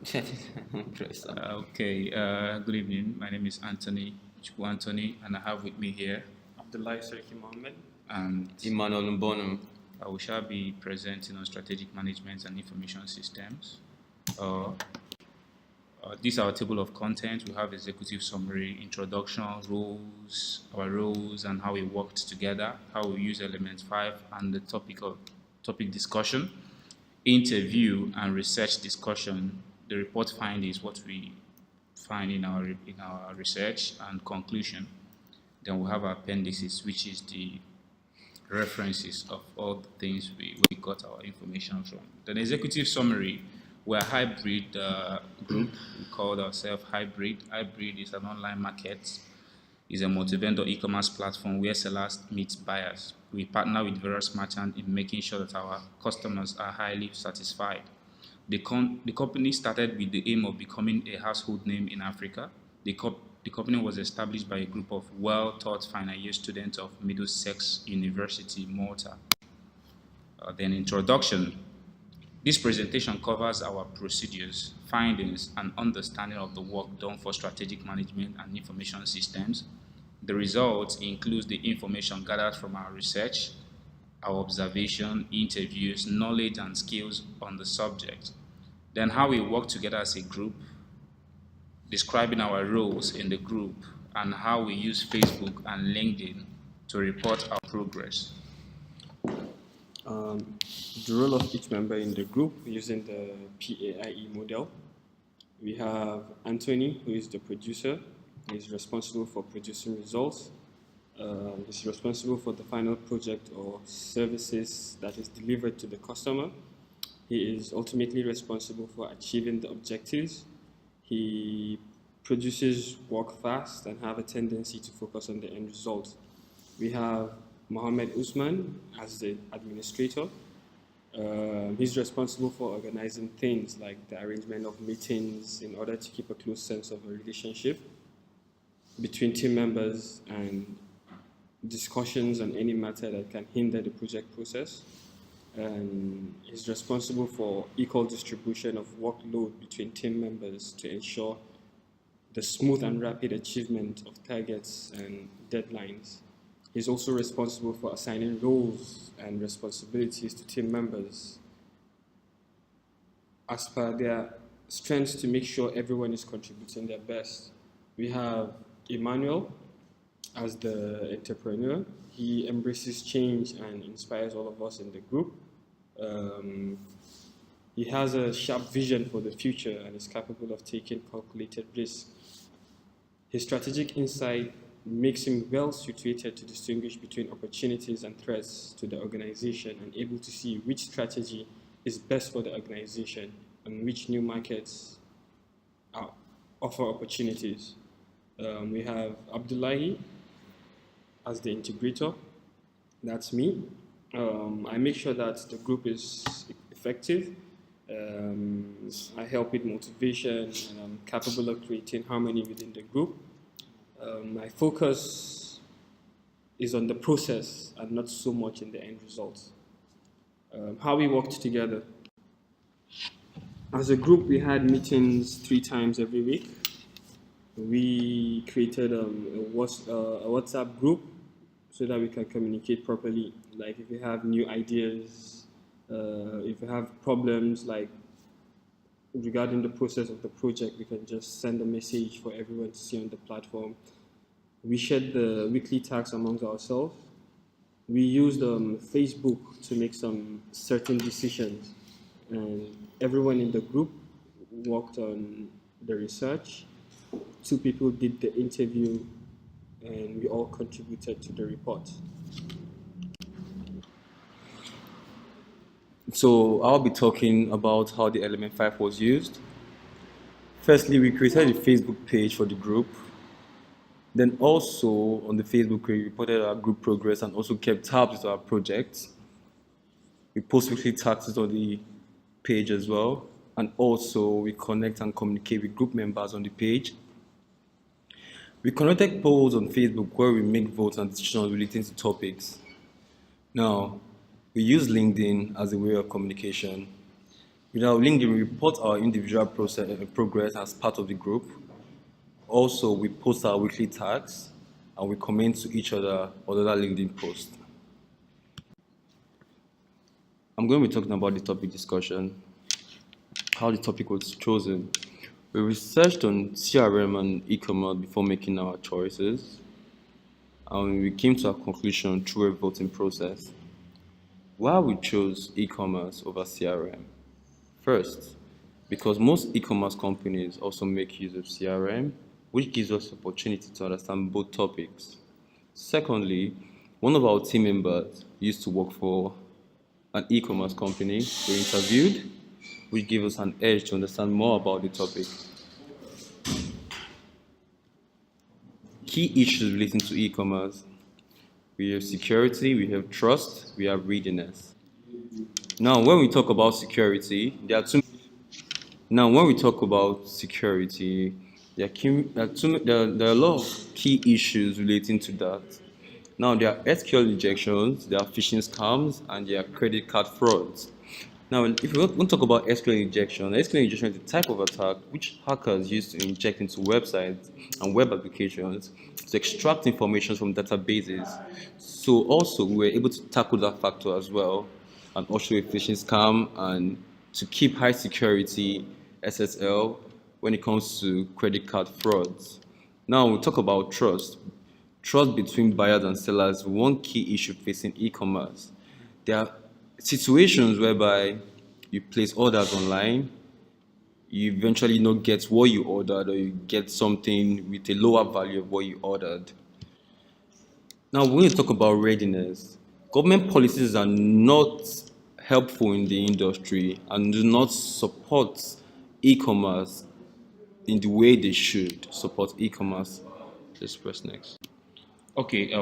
Praise the Good evening. My name is Anthony Chukwu Anthony, and I have with me here Abdullah Sarki Mohammed. and Emmanuel Mbonum. we shall be presenting on strategic management and information systems. Uh, this is our table of content. We have executive summary, introduction, roles, our roles, and how we worked together, how we use element 5, and the topic discussion, interview, and research discussion. The report findings, what we find in our research, and conclusion. Then we have our appendices, which is the references of all the things we got our information from. The executive summary, we're a hybrid group. We called ourselves Hybrid. Hybrid is an online market, is a multi-vendor e-commerce platform where sellers meet buyers. We partner with various merchants in making sure that our customers are highly satisfied. The company started with the aim of becoming a household name in Africa. The company was established by a group of well-taught final year students of Middlesex University, Malta. Then introduction. This presentation covers our procedures, findings, and understanding of the work done for strategic management and information systems. The results include the information gathered from our research, our observation, interviews, knowledge, and skills on the subject. Then how we work together as a group, describing our roles in the group, and how we use Facebook and LinkedIn to report our progress. The role of each member in the group using the PAIE model. We have Anthony, who is the producer. He is responsible for producing results. He's responsible for the final project or services that is delivered to the customer. He is ultimately responsible for achieving the objectives. He produces work fast and have a tendency to focus on the end result. We have Mohammed Usman as the administrator. He's responsible for organizing things like the arrangement of meetings in order to keep a close sense of a relationship between team members and discussions on any matter that can hinder the project process. And he's responsible for equal distribution of workload between team members to ensure the smooth and rapid achievement of targets and deadlines. He's also responsible for assigning roles and responsibilities to team members as per their strengths to make sure everyone is contributing their best. We have Emmanuel as the entrepreneur. He embraces change and inspires all of us in the group. He has a sharp vision for the future and is capable of taking calculated risks. His strategic insight makes him well situated to distinguish between opportunities and threats to the organization and able to see which strategy is best for the organization and which new markets offer opportunities. We have Abdullahi as the integrator. That's me. I make sure that the group is effective. I help with motivation and I'm capable of creating harmony within the group. My focus is on the process and not so much in the end results. How we worked together. As a group, we had meetings 3 times every week. We created a WhatsApp group so that we can communicate properly. Like if we have new ideas, if we have problems like regarding the process of the project, we can just send a message for everyone to see on the platform. We shared the weekly tasks amongst ourselves. We used Facebook to make some certain decisions, and everyone in the group worked on the research. 2 people did the interview, and we all contributed to the report. So I'll be talking about how the element 5 was used. Firstly, we created a Facebook page for the group. Then also on the Facebook page, we reported our group progress and also kept tabs with our projects. We post weekly tasks on the page as well. And also we connect and communicate with group members on the page. We conducted polls on Facebook where we make votes and decisions relating to topics. Now, we use LinkedIn as a way of communication. With our LinkedIn, we report our individual progress as part of the group. Also, we post our weekly tags and we comment to each other on other LinkedIn posts. I'm going to be talking about the topic discussion, how the topic was chosen. We researched on CRM and e-commerce before making our choices, and we came to a conclusion through a voting process. Why we chose e-commerce over CRM? First, because most e-commerce companies also make use of CRM, which gives us opportunity to understand both topics. Secondly, one of our team members used to work for an e-commerce company. We interviewed, which gave us an edge to understand more about the topic. Key issues relating to e-commerce. We have security, we have trust, we have readiness. Now, when we talk about security, there are a lot of key issues relating to that. Now, there are SQL injections, there are phishing scams, and there are credit card frauds. Now, if we want to talk about SQL injection is a type of attack which hackers use to inject into websites and web applications to extract information from databases. So also, we were able to tackle that factor as well, and also a phishing scam, and to keep high security SSL when it comes to credit card frauds. Now, we talk about trust. Trust between buyers and sellers is one key issue facing e-commerce. There are situations whereby you place orders online, you eventually not get what you ordered, or you get something with a lower value of what you ordered. Now, when you talk about readiness, government policies are not helpful in the industry and do not support e-commerce in the way they should support e-commerce. Let's press next. Okay,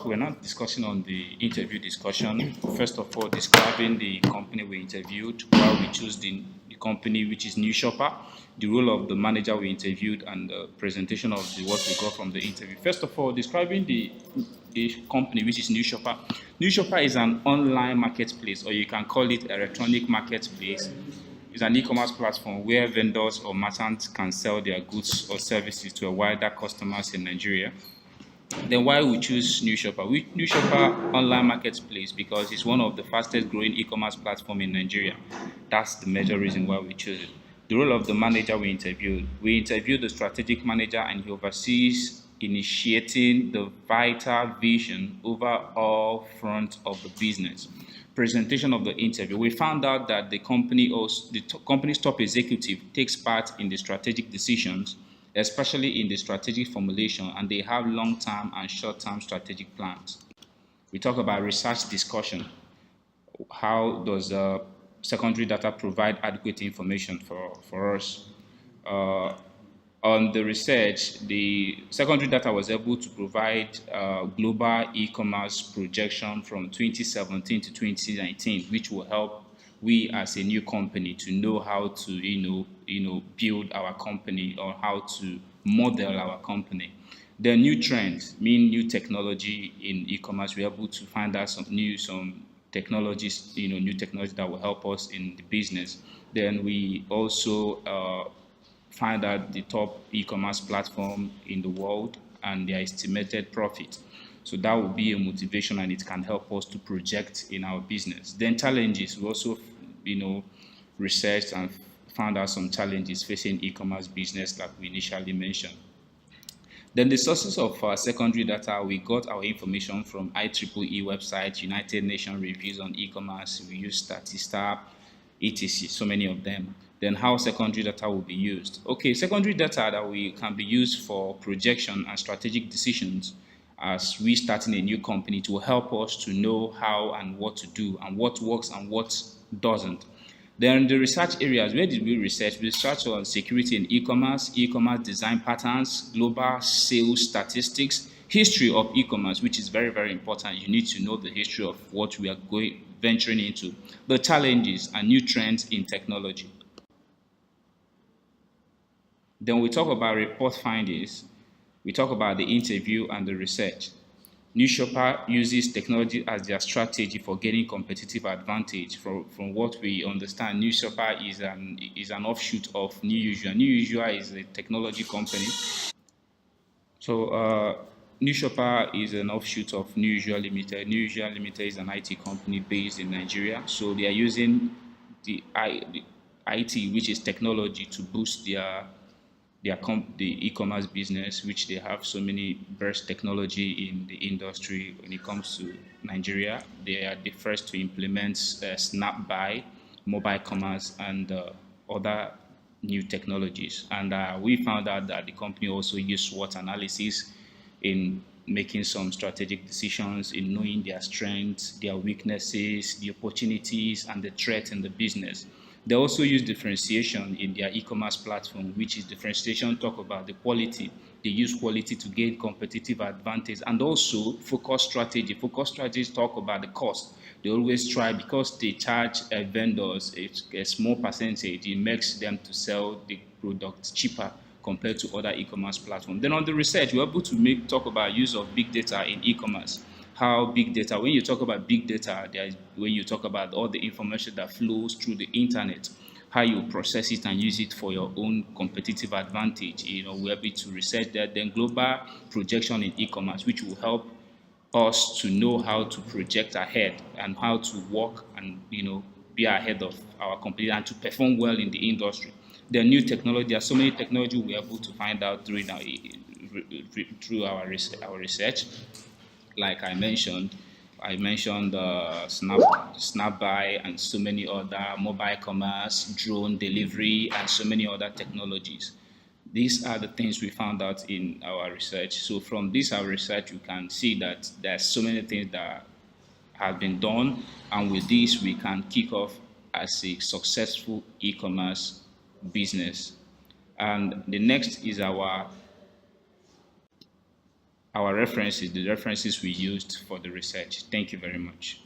we're not discussing on the interview discussion. First of all, describing the company we interviewed, why we choose the company, which is New Shopper, the role of the manager we interviewed, and the presentation of what we got from the interview. First of all, describing the company, which is New Shopper. New Shopper is an online marketplace, or you can call it electronic marketplace. It's an e-commerce platform where vendors or merchants can sell their goods or services to a wider customers in Nigeria. Then why we choose New Shopper? New Shopper online marketplace because it's one of the fastest growing e-commerce platform in Nigeria. That's the major reason why we chose it. The role of the manager we interviewed the strategic manager, and he oversees initiating the vital vision over all fronts of the business. Presentation of the interview, we found out that the company's top executive takes part in the strategic decisions, especially in the strategic formulation, and they have long-term and short-term strategic plans. We talk about research discussion. How does secondary data provide adequate information for us? On the research, the secondary data was able to provide global e-commerce projection from 2017 to 2019, which will help we as a new company to know how to build our company or how to model our company. The new trends mean new technology in e-commerce. We're able to find out some technologies, new technology that will help us in the business. Then we also find out the top e-commerce platform in the world and their estimated profit. So that will be a motivation, and it can help us to project in our business. Then challenges, we also, researched and found out some challenges facing e-commerce business like we initially mentioned. Then the sources of secondary data, we got our information from IEEE website, United Nations reviews on e-commerce, we use Statista, etc., so many of them. Then how secondary data will be used. Okay, secondary data that can be used for projection and strategic decisions as we starting a new company to help us to know how and what to do and what works and what doesn't. Then the research areas, where did we research? We researched on security in e-commerce design patterns, global sales statistics, history of e-commerce, which is very, very important. You need to know the history of what we are venturing into, the challenges and new trends in technology. Then we talk about report findings. We talk about the interview and the research. New Shopper uses technology as their strategy for gaining competitive advantage. From what we understand, New Shopper is an offshoot of New Usual. New Usual is a technology company. So New Shopper is an offshoot of New Usual Limited. New Usual Limited is an IT company based in Nigeria. So they are using the IT, which is technology, to boost the e-commerce business, which they have so many burst technology in the industry. When it comes to Nigeria, they are the first to implement snap buy, mobile commerce, and other new technologies. And we found out that the company also used SWOT analysis in making some strategic decisions, in knowing their strengths, their weaknesses, the opportunities, and the threat in the business. They also use differentiation in their e-commerce platform, which is differentiation talk about the quality. They use quality to gain competitive advantage, and also focus strategy. Focus strategies talk about the cost. They always try, because they charge vendors a small percentage, it makes them to sell the product cheaper compared to other e-commerce platforms. Then on the research, we're able to talk about use of big data in e-commerce. How big data, when you talk about big data, when you talk about all the information that flows through the internet, how you process it and use it for your own competitive advantage. We're able to research that. Then global projection in e-commerce, which will help us to know how to project ahead and how to work and be ahead of our competition and to perform well in the industry. The new technology, there are so many technology we're able to find out through our research. Like I mentioned Snapbuy and so many other mobile commerce, drone delivery, and so many other technologies. These are the things we found out in our research. So from this our research, you can see that there's so many things that have been done, and with this we can kick off as a successful e-commerce business. And the next is our references, the references we used for the research. Thank you very much.